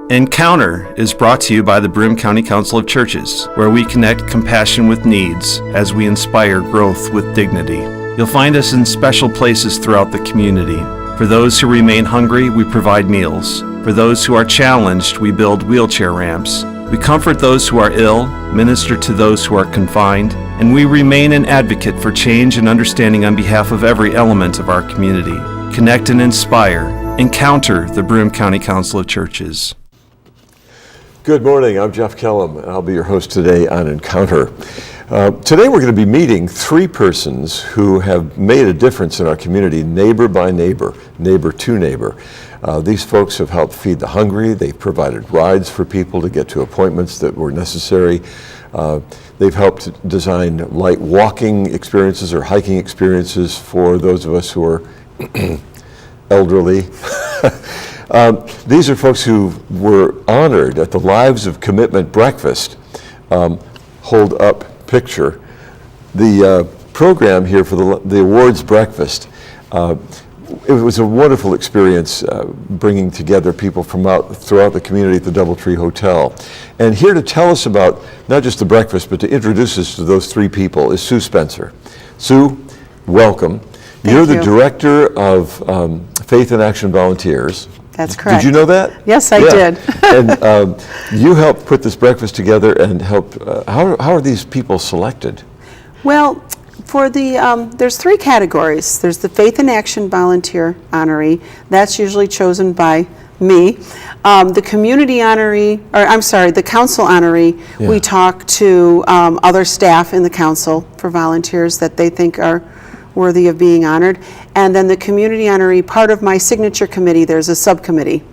Encounter is brought to you by the Broome County Council of Churches, where we connect compassion with needs as we inspire growth with dignity. You'll find us in special places throughout the community. For those who remain hungry, we provide meals. For those who are challenged, we build wheelchair ramps. We comfort those who are ill, minister to those who are confined, and we remain an advocate for change and understanding on behalf of every element of our community. Connect and inspire. Encounter the Broome County Council of Churches. Good morning, I'm Jeff Kellam, and I'll be your host today on Encounter. Today we're going to be meeting three persons who have made a difference in our community, neighbor by neighbor, neighbor to neighbor. These folks have helped feed the hungry. They've provided rides for people to get to appointments that were necessary. They've helped design light walking experiences or hiking experiences for those of us who are elderly. These are folks who were honored at the Lives of Commitment breakfast. Hold up picture. The program here for the awards breakfast, it was a wonderful experience bringing together people from throughout the community at the Doubletree Hotel. And here to tell us about not just the breakfast, but to introduce us to those three people is Sue Spencer. Sue, welcome. You're the director of Faith in Action Volunteers. That's correct. Did you know that? Yes, I did. And you helped put this breakfast together and helped, how are these people selected? Well, for the, there's three categories. There's the Faith in Action Volunteer Honoree. That's usually chosen by me. The Community Honoree, the Council Honoree, we talk to other staff in the council for volunteers that they think are worthy of being honored. And then the Community Honoree, part of my signature committee, there's a subcommittee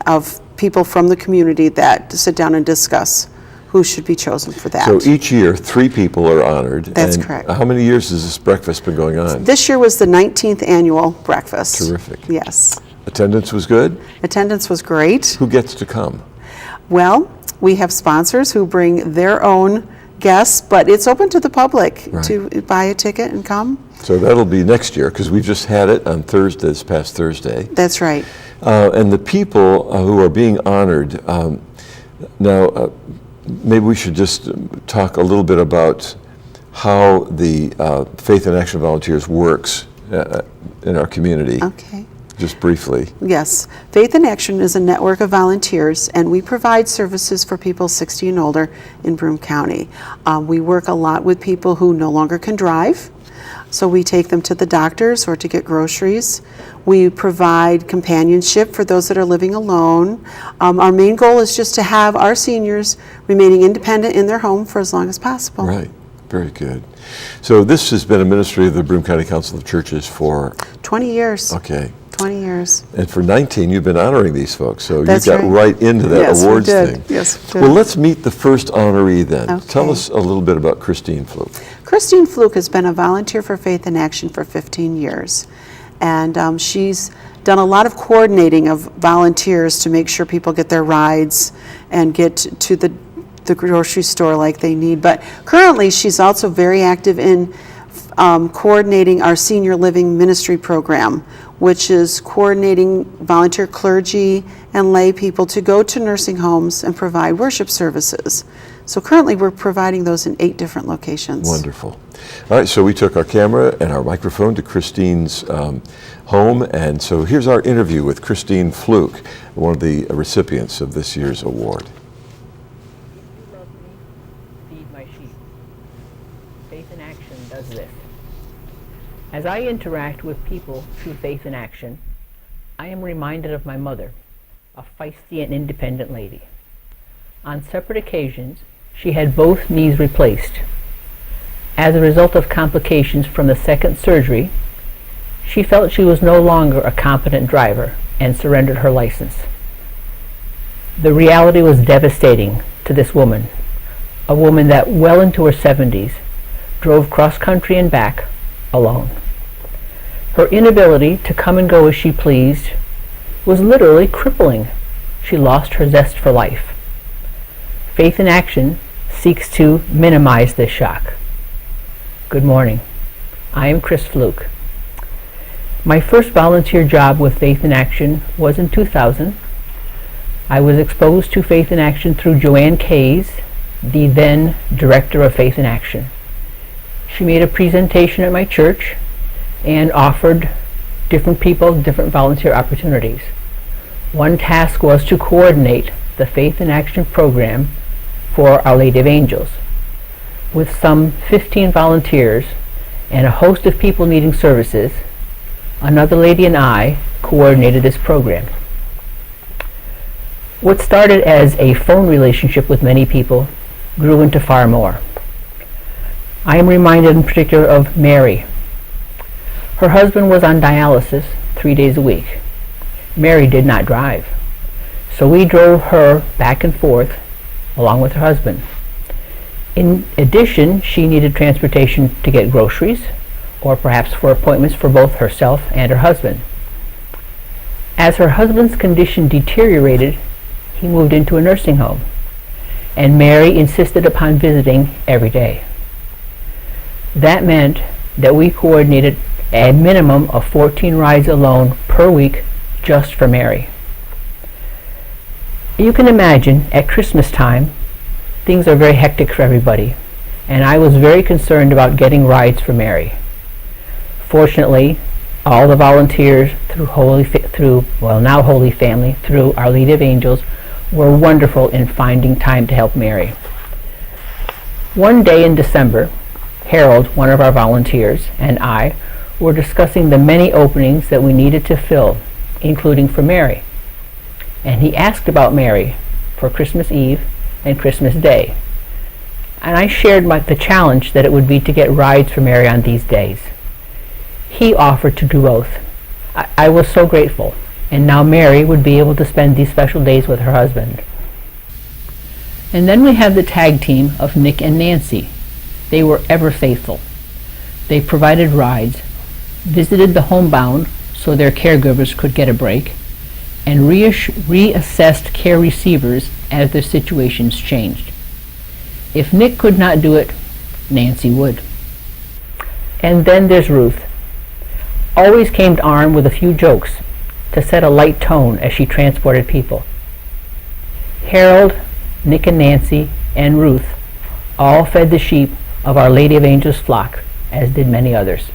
of people from the community that sit down and discuss who should be chosen for that. So each year, three people are honored. That's correct. How many years has this breakfast been going on? This year was the 19th annual breakfast. Terrific. Yes. Attendance was good? Attendance was great. Who gets to come? Well, we have sponsors who bring their own guests, but it's open to the public to buy a ticket and come. So that'll be next year, because we've just had it on Thursday, this past Thursday. That's right. And the people who are being honored, now maybe we should just talk a little bit about how the Faith in Action Volunteers works in our community. Okay. Just briefly. Yes. Faith in Action is a network of volunteers, and we provide services for people 60 and older in Broome County. We work a lot with people who no longer can drive, so we take them to the doctors or to get groceries. We provide companionship for those that are living alone. Our main goal is just to have our seniors remaining independent in their home for as long as possible. Right. Very good. So this has been a ministry of the Broome County Council of Churches for 20 years. Okay. 20 years. And for 19, you've been honoring these folks, so That's you got right into that awards thing. Yes, we did. Well, let's meet the first honoree then. Okay. Tell us a little bit about Christine Fluke. Christine Fluke has been a volunteer for Faith in Action for 15 years. And she's done a lot of coordinating of volunteers to make sure people get their rides and get to the grocery store like they need. But currently, she's also very active in coordinating our senior living ministry program, which is coordinating volunteer clergy and lay people to go to nursing homes and provide worship services. So currently we're providing those in 8 different locations. Wonderful. All right, so we took our camera and our microphone to Christine's home, and so here's our interview with Christine Fluke, one of the recipients of this year's award. You love me, feed my sheep. Faith in Action does this. As I interact with people through Faith in Action, I am reminded of my mother, a feisty and independent lady. On separate occasions, she had both knees replaced. As a result of complications from the second surgery, she felt she was no longer a competent driver and surrendered her license. The reality was devastating to this woman, a woman that well into her 70s drove cross-country and back alone. Her inability to come and go as she pleased was literally crippling. She lost her zest for life. Faith in Action seeks to minimize this shock. Good morning. I am Chris Fluke. My first volunteer job with Faith in Action was in 2000. I was exposed to Faith in Action through Joanne Kays, the then Director of Faith in Action. She made a presentation at my church and offered different people different volunteer opportunities. One task was to coordinate the Faith in Action program for Our Lady of Angels. With some 15 volunteers and a host of people needing services, another lady and I coordinated this program. What started as a phone relationship with many people grew into far more. I am reminded in particular of Mary. Her husband was on dialysis 3 days a week. Mary did not drive, so we drove her back and forth along with her husband. In addition, she needed transportation to get groceries or perhaps for appointments for both herself and her husband. As her husband's condition deteriorated, he moved into a nursing home, and Mary insisted upon visiting every day. That meant that we coordinated a minimum of 14 rides alone per week just for Mary. You can imagine at Christmas time, things are very hectic for everybody, and I was very concerned about getting rides for Mary. Fortunately, all the volunteers through now Holy Family, through Our Lady of Angels, were wonderful in finding time to help Mary. One day in December, Harold, one of our volunteers, and I were discussing the many openings that we needed to fill, including for Mary. And he asked about Mary for Christmas Eve and Christmas Day. And I shared the challenge that it would be to get rides for Mary on these days. He offered to do both. I was so grateful. And now Mary would be able to spend these special days with her husband. And then we have the tag team of Nick and Nancy. They were ever faithful. They provided rides, visited the homebound so their caregivers could get a break, and reassessed care receivers as their situations changed. If Nick could not do it, Nancy would. And then there's Ruth. Always came armed with a few jokes to set a light tone as she transported people. Harold, Nick and Nancy, and Ruth all fed the sheep of Our Lady of Angels flock, as did many others.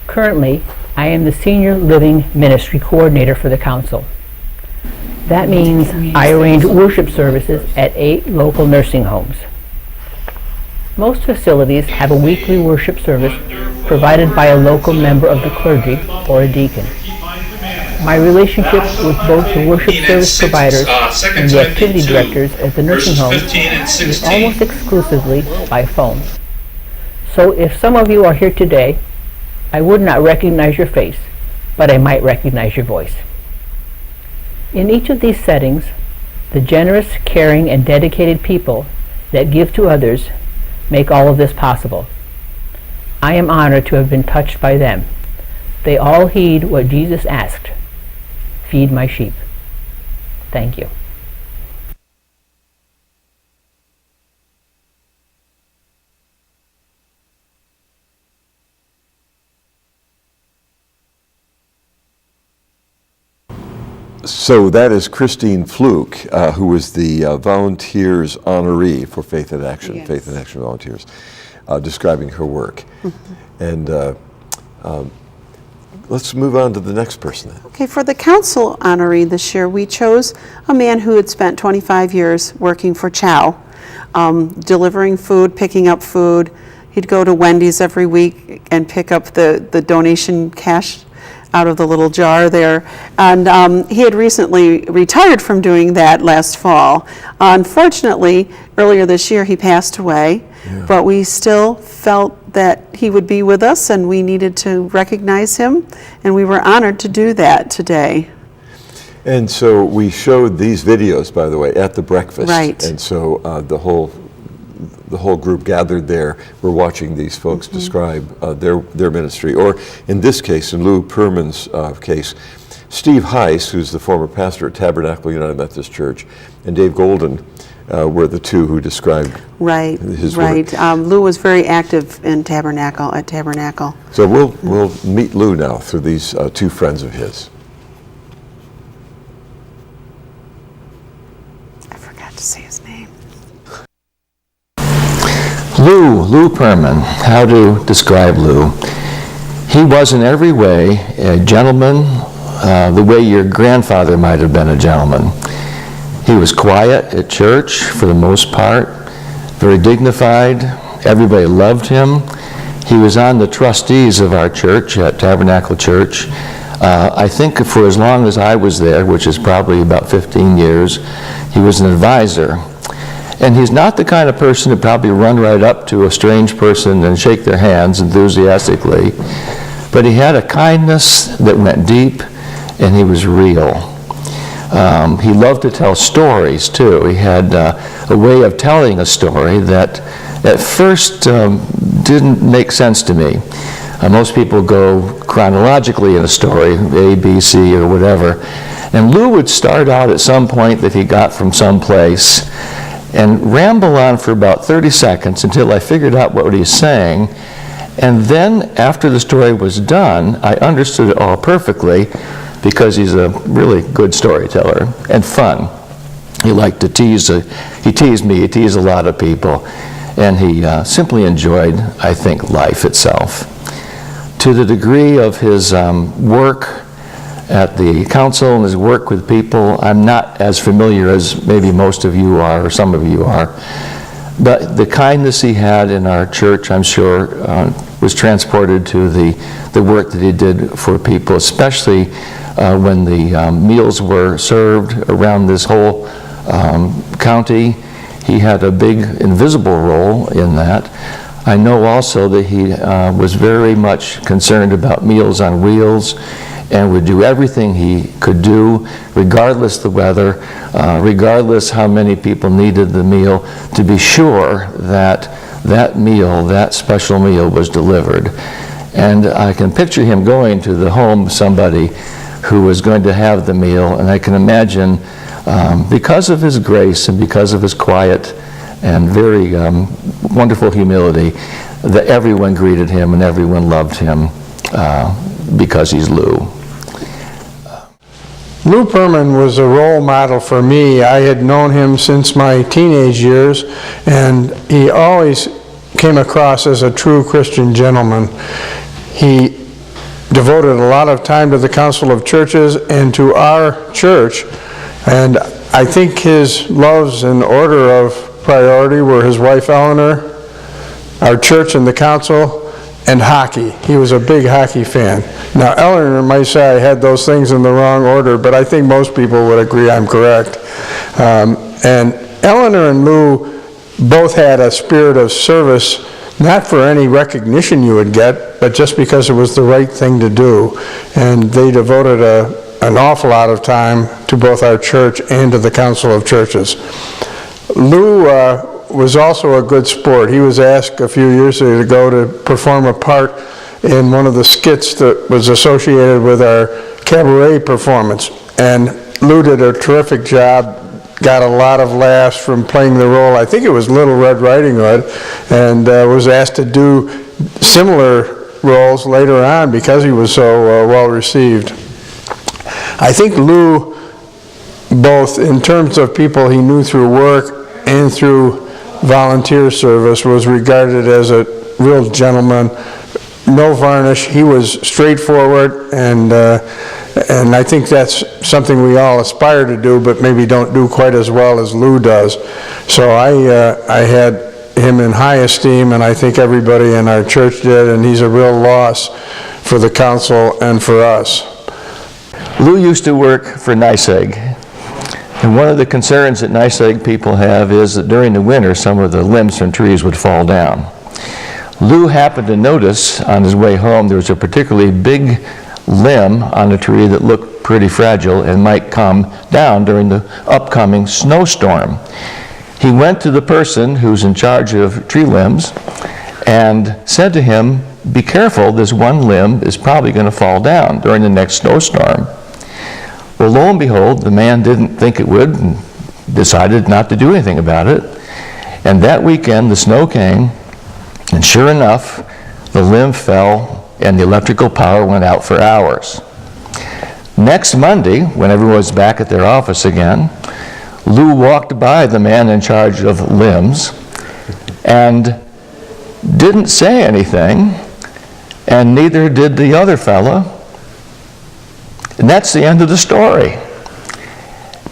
Currently, I am the Senior Living Ministry Coordinator for the Council. That means I arrange worship services at 8 local nursing homes. Most facilities have a weekly worship service provided by a local member of the clergy or a deacon. My relationship with both the worship service providers and the activity directors at the nursing home is almost exclusively by phone. So if some of you are here today, I would not recognize your face, but I might recognize your voice. In each of these settings, the generous, caring, and dedicated people that give to others make all of this possible. I am honored to have been touched by them. They all heed what Jesus asked, "Feed my sheep." Thank you. So that is Christine Fluke, who was the Volunteers Honoree for Faith in Action, Yes. Faith in Action Volunteers, describing her work. And let's move on to the next person. Okay, for the council honoree this year, we chose a man who had spent 25 years working for Chow, delivering food, picking up food. He'd go to Wendy's every week and pick up the donation cash out of the little jar there. And he had recently retired from doing that last fall. Unfortunately, earlier this year he passed away, but we still felt that he would be with us and we needed to recognize him, and we were honored to do that today. And so we showed these videos, by the way, at the breakfast. Right. And so the whole group gathered there. We're watching these folks describe their ministry. Or in this case, in Lou Perman's case, Steve Heiss, who's the former pastor at Tabernacle United Methodist Church, and Dave Golden were the two who described his work. Lou was very active in at Tabernacle. So we'll meet Lou now through these two friends of his. Lou Perman. How to describe Lou? He was in every way a gentleman, the way your grandfather might have been a gentleman. He was quiet at church for the most part, very dignified. Everybody loved him. He was on the trustees of our church at Tabernacle Church. I think for as long as I was there, which is probably about 15 years, he was an advisor. And he's not the kind of person to probably run right up to a strange person and shake their hands enthusiastically, but he had a kindness that went deep, and he was real. He loved to tell stories, too. He had a way of telling a story that at first didn't make sense to me. Most people go chronologically in a story, A, B, C, or whatever. And Lou would start out at some point that he got from some place and ramble on for about 30 seconds until I figured out what he was saying. And then, after the story was done, I understood it all perfectly because he's a really good storyteller and fun. He liked to tease. He teased me. He teased a lot of people. And he simply enjoyed, I think, life itself. To the degree of his work at the council and his work with people, I'm not as familiar as maybe most of you are or some of you are. But the kindness he had in our church, I'm sure, was transported to the work that he did for people, especially when the meals were served around this whole county. He had a big invisible role in that. I know also that he was very much concerned about Meals on Wheels and would do everything he could do, regardless the weather, regardless how many people needed the meal, to be sure that that meal, that special meal, was delivered. And I can picture him going to the home of somebody who was going to have the meal, and I can imagine, because of his grace and because of his quiet and very wonderful humility, that everyone greeted him and everyone loved him because he's Lou. Lou Perman was a role model for me. I had known him since my teenage years, and he always came across as a true Christian gentleman. He devoted a lot of time to the Council of Churches and to our church, and I think his loves in order of priority were his wife Eleanor, our church and the council, and hockey. He was a big hockey fan. Now, Eleanor might say I had those things in the wrong order, but I think most people would agree I'm correct. And Eleanor and Lou both had a spirit of service, not for any recognition you would get, but just because it was the right thing to do. And they devoted an awful lot of time to both our church and to the Council of Churches. Lou was also a good sport. He was asked a few years ago to perform a part in one of the skits that was associated with our cabaret performance. And Lou did a terrific job, got a lot of laughs from playing the role. I think it was Little Red Riding Hood, and was asked to do similar roles later on because he was so well received. I think Lou, both in terms of people he knew through work and through volunteer service, was regarded as a real gentleman, no varnish. He was straightforward, and I think that's something we all aspire to do, but maybe don't do quite as well as Lou does. So I had him in high esteem, and I think everybody in our church did, and he's a real loss for the council and for us. Lou used to work for NYSEG. And one of the concerns that NYSEG people have is that during the winter, some of the limbs from trees would fall down. Lou happened to notice on his way home there was a particularly big limb on a tree that looked pretty fragile and might come down during the upcoming snowstorm. He went to the person who's in charge of tree limbs and said to him, "Be careful, this one limb is probably going to fall down during the next snowstorm." Well, lo and behold, the man didn't think it would and decided not to do anything about it. And that weekend, the snow came, and sure enough, the limb fell and the electrical power went out for hours. Next Monday, when everyone was back at their office again, Lou walked by the man in charge of limbs, and didn't say anything, and neither did the other fella. And that's the end of the story.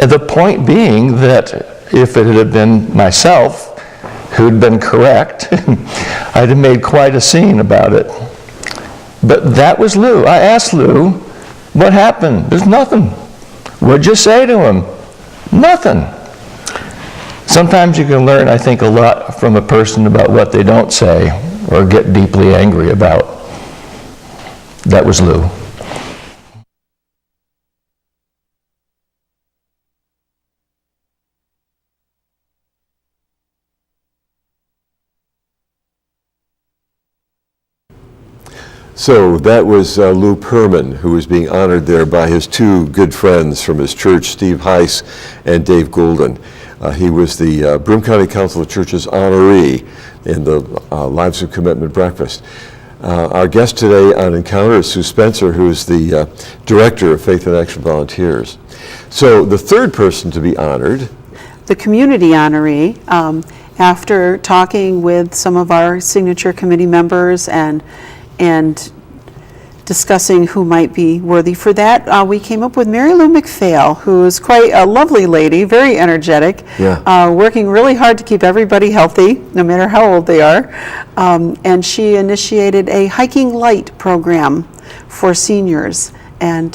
And the point being that if it had been myself who'd been correct, I'd have made quite a scene about it. But that was Lou. I asked Lou, what happened? There's nothing. What'd you say to him? Nothing. Sometimes you can learn, I think, a lot from a person about what they don't say or get deeply angry about. That was Lou. So that was Lou Perman, who was being honored there by his two good friends from his church, Steve Heiss and Dave Goulden. He was the Broome County Council of Churches honoree in the Lives of Commitment breakfast. Our guest today on Encounter is Sue Spencer, who is the Director of Faith in Action Volunteers. So the third person to be honored, The community honoree, after talking with some of our signature committee members and discussing who might be worthy for that, we came up with Mary Lou McPhail, who is quite a lovely lady, very energetic, working really hard to keep everybody healthy, no matter how old they are. And she initiated a Hiking Light program for seniors and